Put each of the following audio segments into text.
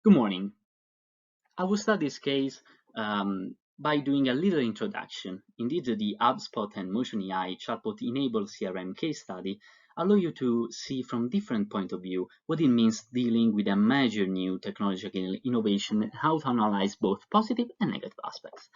Good morning. I will start this case by doing a little introduction. Indeed, the HubSpot and Motion AI Chatbot-Enabled CRM case study allow you to see from different point of view what it means dealing with a major new technological innovation and how to analyze both positive and negative aspects.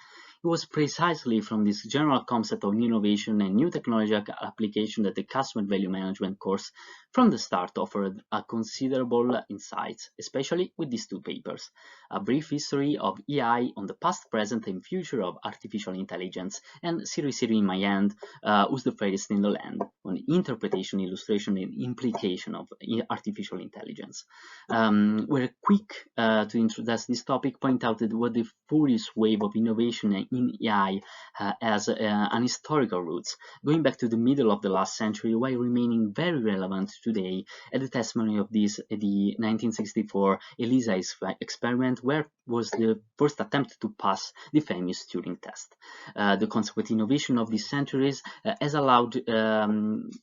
It was precisely from this general concept of innovation and new technological application that the customer value management course from the start offered a considerable insights, especially with these two papers. A brief history of AI on the past, present, and future of artificial intelligence, and series in my hand, who's the fairest in the land on interpretation, illustration, and implication of artificial intelligence. We're quick to introduce this topic, point out that what the furious wave of innovation in AI has an historical roots, going back to the middle of the last century while remaining very relevant today. At the testimony of this, the 1964 ELISA experiment, where was the first attempt to pass the famous Turing test. The consequent innovation of these centuries has allowed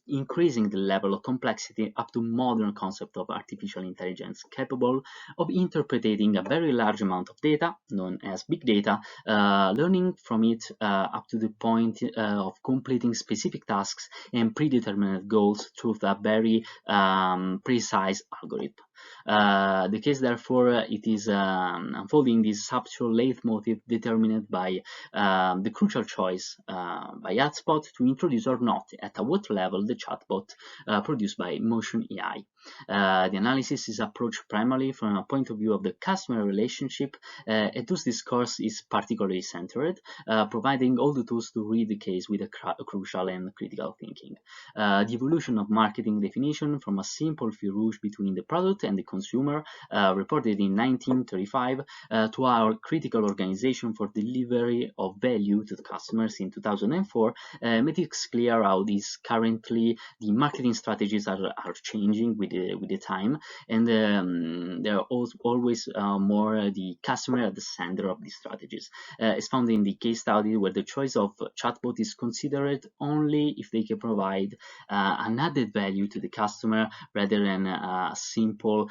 increasing the level of complexity up to modern concept of artificial intelligence, capable of interpreting a very large amount of data, known as big data, learning from it up to the point of completing specific tasks and predetermined goals through a very precise algorithm. The case, therefore, it is unfolding this subtle leitmotif determined by the crucial choice by HubSpot to introduce or not at what level the chatbot produced by Motion AI. The analysis is approached primarily from a point of view of the customer relationship, and thus this course is particularly centered, providing all the tools to read the case with a crucial and critical thinking. The evolution of marketing definition from a simple fil rouge between the product and the consumer, reported in 1935, to our critical organization for delivery of value to the customers in 2004, made it clear how these currently the marketing strategies are changing with the time, and there are always more the customer at the center of these strategies. It's found in the case study where the choice of chatbot is considered only if they can provide an added value to the customer rather than a simple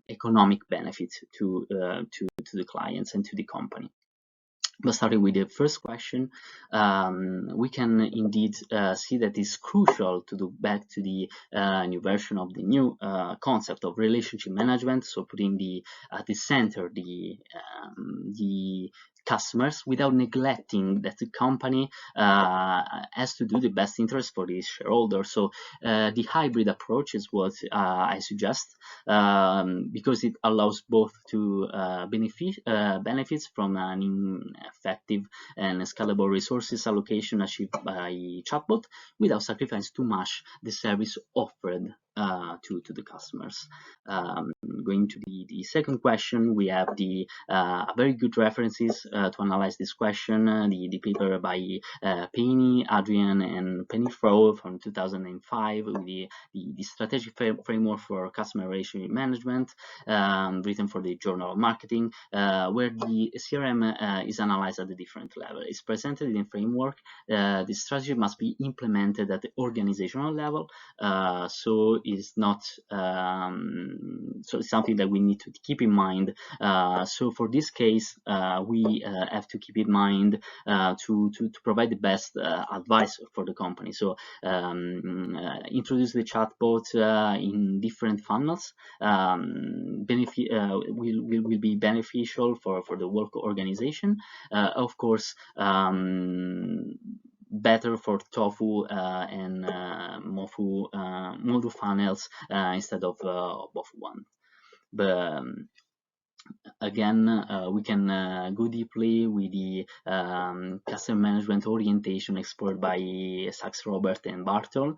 economic benefit to the clients and to the company. But starting with the first question, we can indeed see that it's crucial to do back to the new version of the new concept of relationship management. So putting at the center the customers without neglecting that the company has to do the best interest for its shareholders. So the hybrid approach is what I suggest, because it allows both to benefits from an effective and scalable resources allocation achieved by chatbot without sacrificing too much the service offered to the customers. Going to the second question, we have the very good references to analyze this question. The paper by Penny, Adrian, and Pennyfro from 2005 with the strategic framework for customer relationship management, written for the Journal of Marketing, where the CRM is analyzed at a different level. It's presented in a framework. The strategy must be implemented at the organizational level, so it's not so it's something that we need to keep in mind. So for this case, we have to keep in mind to provide the best advice for the company. So introduce the chatbot in different funnels. Will be beneficial for the work organization. Of course, better for tofu and modu funnels instead of both one. But again, we can go deeply with the customer management orientation explored by Sachs, Robert, and Bartle,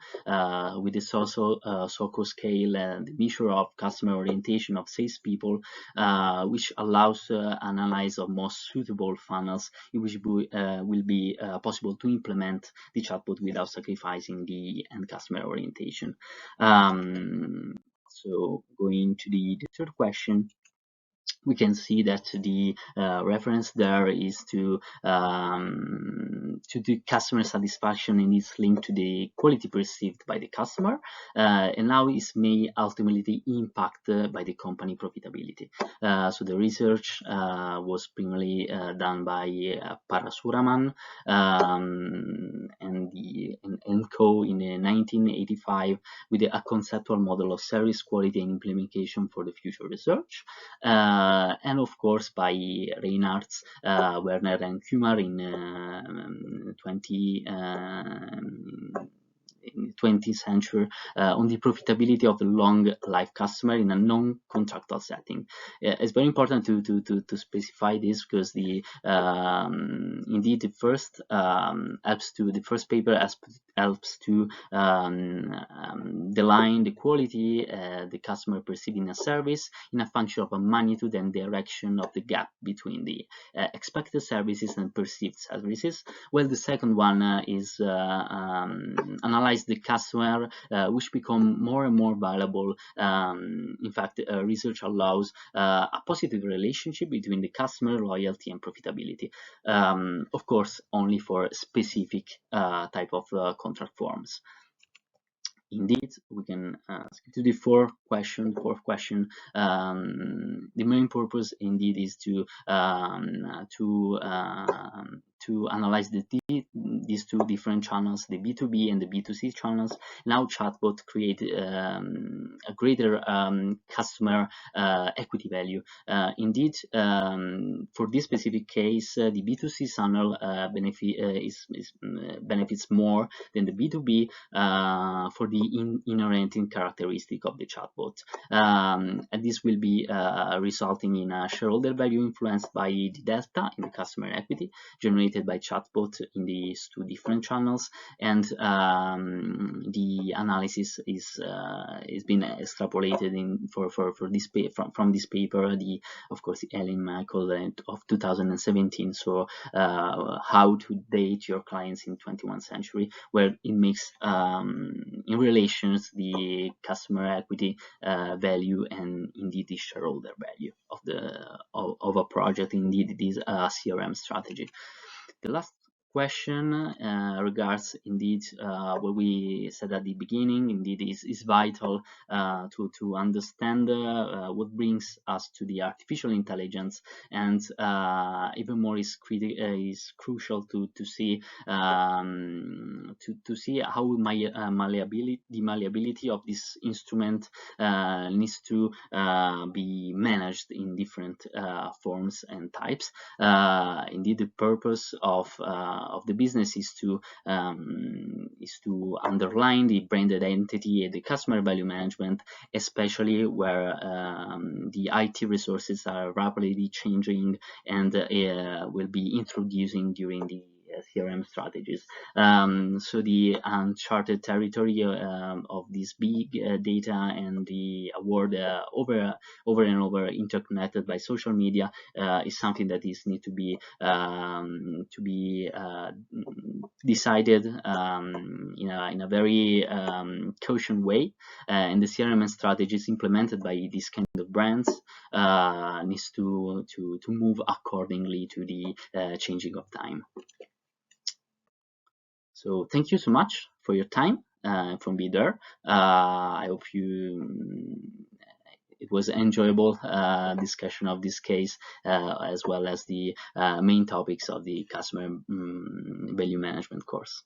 with the SOCO scale and the measure of customer orientation of salespeople, which allows analysis of most suitable funnels in which will be possible to implement the chatbot without sacrificing the end customer orientation. So going to the third question. we can see that the reference there is to the customer satisfaction, and is linked to the quality perceived by the customer, and how it may ultimately impact by the company profitability. So the research was primarily done by Parasuraman and co in 1985, with a conceptual model of service quality and implementation for the future research. And of course by Reinhardt, Werner and Kumar in 20th century on the profitability of the long life customer in a non-contractual setting. It's very important to specify this, because the indeed the first paper helps to deline the quality the customer perceiving a service in a function of a magnitude and direction of the gap between the expected services and perceived services, while the second one is analyze the customer, which become more and more valuable. In fact, research allows a positive relationship between the customer loyalty and profitability, of course only for specific type of contract forms. Indeed, we can skip to the fourth question. The main purpose indeed is to analyze these two different channels, the B2B and the B2C channels. Now Chatbot create a greater customer equity value. Indeed, for this specific case, the B2C channel benefits more than the B2B for the inherent characteristic of the chatbot, and this will be resulting in a shareholder value influenced by the delta in the customer equity generated by chatbot in these two different channels, and the analysis is been extrapolated in for this from this paper, of course the Ellen Michael of 2017. So how to date your clients in 21st century, where it makes in relations the customer equity value and indeed the shareholder value of a project. Indeed, it is a CRM strategy. The last question regards indeed what we said at the beginning. Indeed, is vital to understand what brings us to the artificial intelligence, and even more is crucial to see to see how the malleability of this instrument needs to be managed in different forms and types. Indeed, the purpose of the business is to underline the brand identity and the customer value management, especially where the IT resources are rapidly changing and will be introducing during the CRM strategies. So the uncharted territory of this big data and the world over and over interconnected by social media is something that is need to be decided in a very caution way, and the CRM strategies implemented by these kind of brands needs to move accordingly to the changing of time. So thank you so much for your time from being there. I hope it was enjoyable discussion of this case, as well as the main topics of the customer value management course.